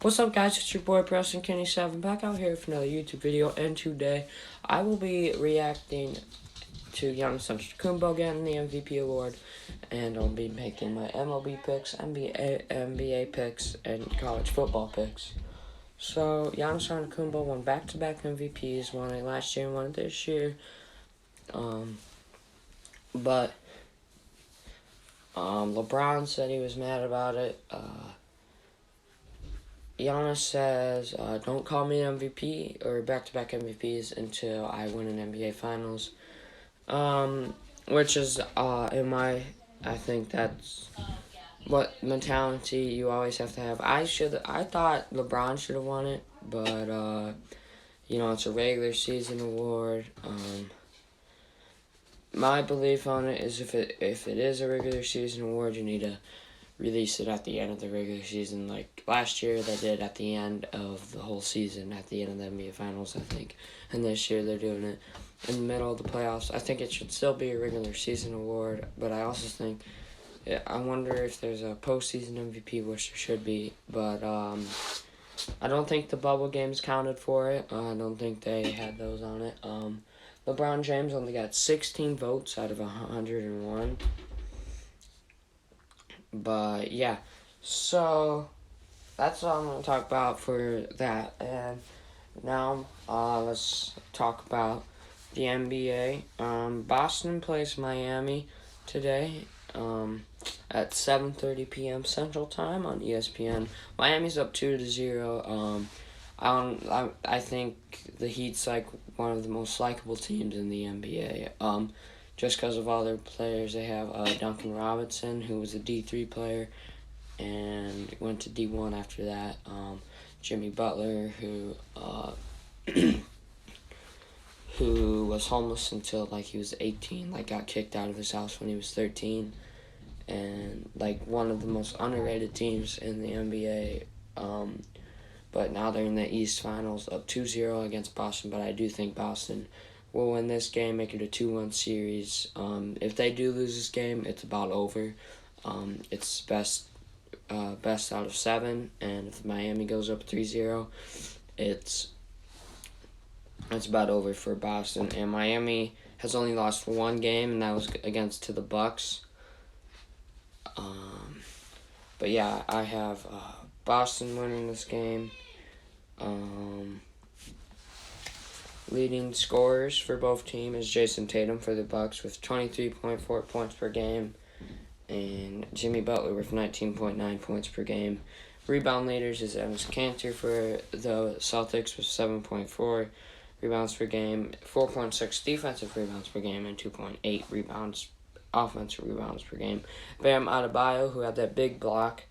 What's up, guys? It's your boy Preston Kenny7 back out here for another YouTube video, and today I will be reacting to Giannis Antetokounmpo getting the MVP award, and I'll be making my MLB picks, NBA picks, and college football picks. So Giannis Antetokounmpo won back-to-back MVPs, won it last year and won it this year. But LeBron said he was mad about it. Giannis says, don't call me an MVP or back-to-back MVPs until I win an NBA Finals. Which is, I think that's what mentality you always have to have. I thought LeBron should have won it, but, it's a regular season award. My belief on it is if it is a regular season award, you need to release it at the end of the regular season, like last year they did at the end of the whole season, at the end of the NBA Finals, I think. And this year they're doing it in the middle of the playoffs. I think it should still be a regular season award, but I also think, I wonder if there's a postseason MVP, which there should be, but I don't think the bubble games counted for it. I don't think they had those on it. LeBron James only got 16 votes out of 101. But, yeah, so that's all I'm going to talk about for that. And now let's talk about the NBA. Boston plays Miami today at 7:30 p.m. Central Time on ESPN. Miami's up 2-0. I think the Heat's like one of the most likable teams in the NBA. Just because of all their players. They have Duncan Robinson, who was a D3 player and went to D1 after that. Jimmy Butler, who who was homeless until he was 18, got kicked out of his house when he was 13, and one of the most underrated teams in the NBA. But now they're in the East Finals, up 2-0 against Boston. But I do think Boston will win this game, make it a 2-1 series. If they do lose this game, it's about over. It's best out of 7, and if Miami goes up 3-0, it's about over for Boston. And Miami has only lost one game, and that was against the Bucks. But yeah, I have Boston winning this game. Leading scorers for both teams is Jason Tatum for the Bucks with 23.4 points per game, and Jimmy Butler with 19.9 points per game. Rebound leaders is Evan Cantor for the Celtics with 7.4 rebounds per game, 4.6 defensive rebounds per game, and 2.8 offensive rebounds per game. Bam Adebayo, who had that big block,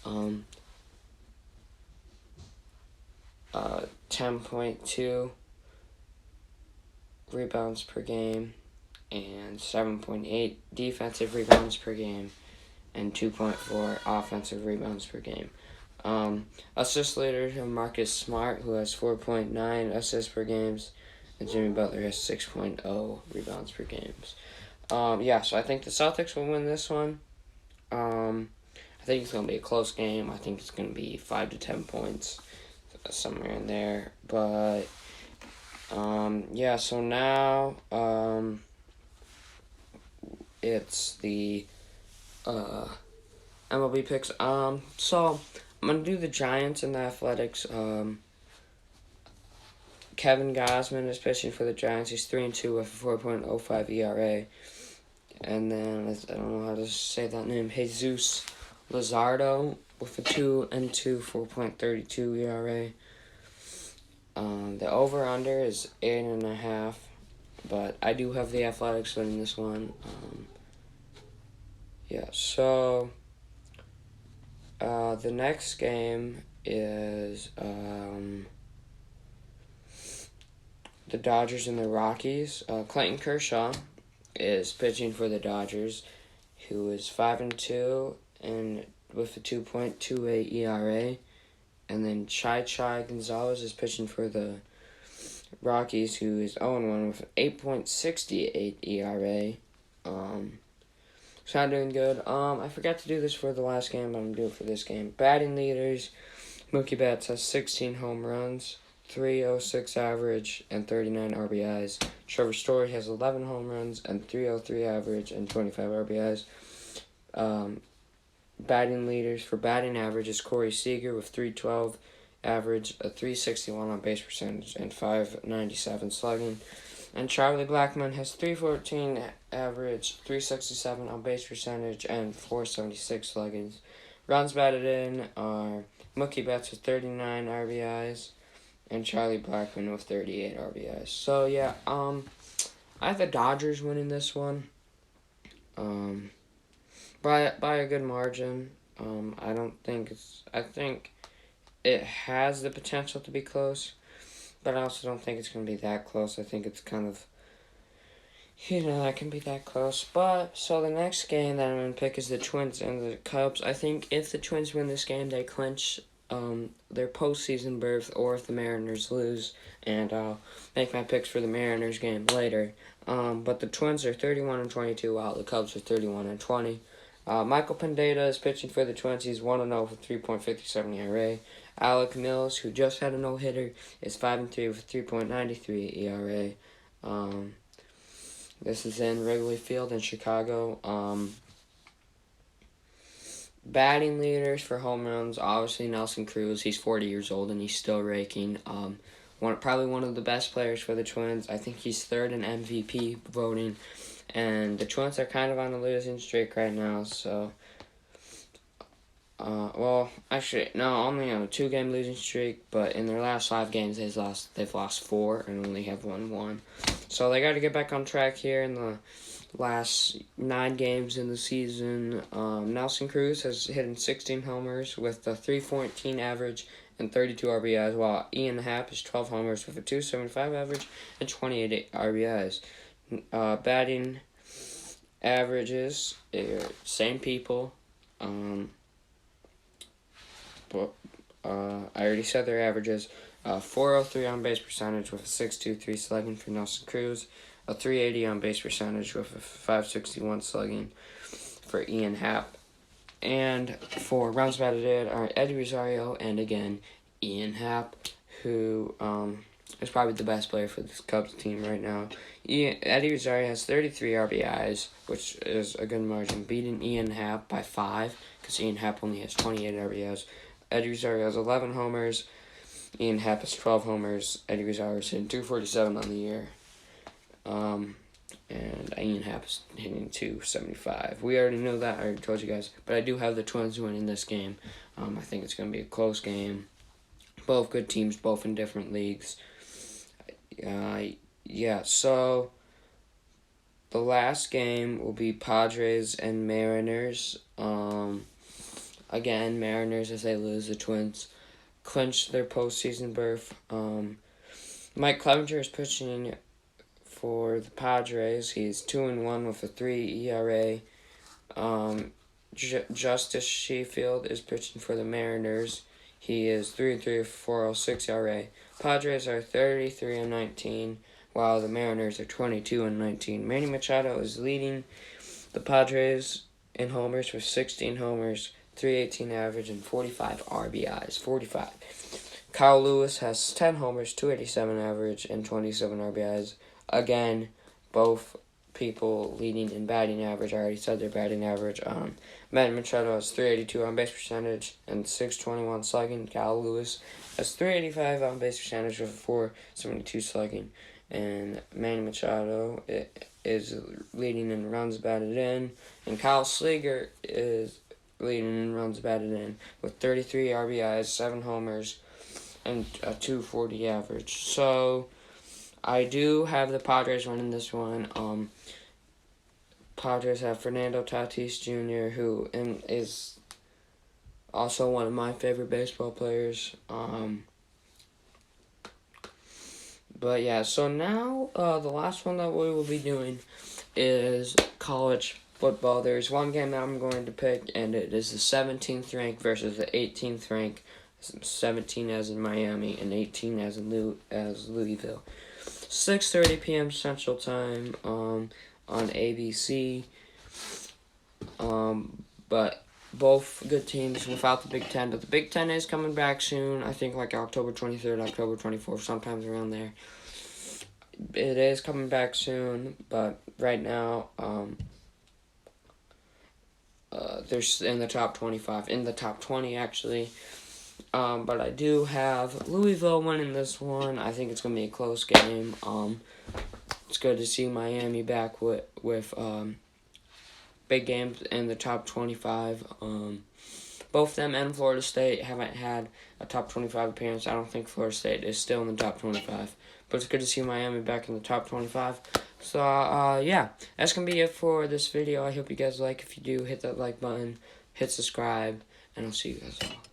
10.2 rebounds per game and 7.8 defensive rebounds per game and 2.4 offensive rebounds per game. Assist leaders are Marcus Smart, who has 4.9 assists per game, and Jimmy Butler has 6.0 rebounds per game. So I think the Celtics will win this one. I think it's going to be a close game. I think it's going to be 5 to 10 points, somewhere in there. But so now it's the MLB picks. So I'm going to do the Giants and the Athletics. Kevin Gausman is pitching for the Giants. He's 3-2 with a 4.05 ERA. And then, I don't know how to say that name, Jesus Luzardo with a 2-2, 4.32 ERA. The over-under is 8.5, but I do have the Athletics winning this one. So the next game is the Dodgers and the Rockies. Clayton Kershaw is pitching for the Dodgers, who is 5-2 and with a 2.28 ERA. And then Chai Gonzalez is pitching for the Rockies, who is 0-1 with an 8.68 ERA. So not doing good. I forgot to do this for the last game, but I'm doing it for this game. Batting leaders, Mookie Betts has 16 home runs, 306 average, and 39 RBIs. Trevor Story has 11 home runs and 303 average and 25 RBIs. Batting leaders for batting average is Corey Seager with 312 average, a 361 on base percentage, and 597 slugging. And Charlie Blackmon has 314 average, 367 on base percentage, and 476 sluggings. Runs batted in are Mookie Betts with 39 RBIs and Charlie Blackmon with 38 RBIs. So yeah, I have the Dodgers winning this one. By a good margin. I think it has the potential to be close, but I also don't think it's going to be that close. I think it's kind of, that can be that close. But, so the next game that I'm going to pick is the Twins and the Cubs. I think if the Twins win this game, they clinch their postseason berth, or if the Mariners lose, and I'll make my picks for the Mariners game later. But the Twins are 31-22, while the Cubs are 31-20. Michael Pineda is pitching for the Twins. He's 1-0 with 3.57 ERA. Alec Mills, who just had a no-hitter, is 5-3 with 3.93 ERA. This is in Wrigley Field in Chicago. Batting leaders for home runs, obviously Nelson Cruz. He's 40 years old and he's still raking. Probably one of the best players for the Twins. I think he's third in MVP voting. And the Twins are kind of on a losing streak right now, so... only on a 2-game losing streak, but in their last 5 games, they've lost 4 and only have won. So they got to get back on track here in the last 9 games in the season. Nelson Cruz has hit 16 homers with a 314 average and 32 RBIs, while Ian Happ has 12 homers with a 275 average and 28 RBIs. Batting averages, same people. I already said their averages. 403 on base percentage with a 623 slugging for Nelson Cruz, a 380 on base percentage with a 561 slugging for Ian Happ. And for runs batted in are Eddie Rosario and again Ian Happ, who is probably the best player for this Cubs team right now. Eddie Rosario has 33 RBIs, which is a good margin, beating Ian Happ by 5, because Ian Happ only has 28 RBIs. Eddie Rosario has 11 homers. Ian Happ has 12 homers. Eddie Rosario is hitting 247 on the year. And Ian Happ is hitting 275. We already know that. I already told you guys. But I do have the Twins winning this game. I think it's going to be a close game. Both good teams, both in different leagues. So the last game will be Padres and Mariners. Again, Mariners, as they lose, the Twins clinch their postseason berth. Mike Clevenger is pitching for the Padres. He's 2-1 with a 3 ERA. Justice Sheffield is pitching for the Mariners. He is 3-3 with 4.06 ERA. Padres are 33-19, while the Mariners are 22-19. Manny Machado is leading the Padres in homers with 16 homers, 318 average, and 45 RBIs. 45. Kyle Lewis has 10 homers, 287 average, and 27 RBIs. Again, both people leading in batting average. I already said their batting average. Manny Machado has 382 on base percentage and 621 slugging. Kyle Lewis has 385 on base percentage with 472 slugging. And Manny Machado is leading in runs batted in. And Kyle Seager is leading in runs batted in with 33 RBIs, 7 homers, and a 240 average. So I do have the Padres winning this one. Padres have Fernando Tatis Jr., who is also one of my favorite baseball players. But yeah, so now the last one that we will be doing is college football. There's one game that I'm going to pick, and it is the 17th rank versus the 18th rank. 17 as in Miami and 18 as in Louisville. 6:30 p.m. Central Time on ABC. But both good teams without the Big Ten, but the Big Ten is coming back soon. I think like October 23rd, October 24th, sometimes around there. It is coming back soon, but right now, they're in the top 25, in the top 20 actually. But I do have Louisville winning this one. I think it's gonna be a close game. It's good to see Miami back with big games in the top 25. Both them and Florida State haven't had a top 25 appearance. I don't think Florida State is still in the top 25. But it's good to see Miami back in the top 25. So, yeah, that's going to be it for this video. I hope you guys like. If you do, hit that like button, hit subscribe, and I'll see you guys all.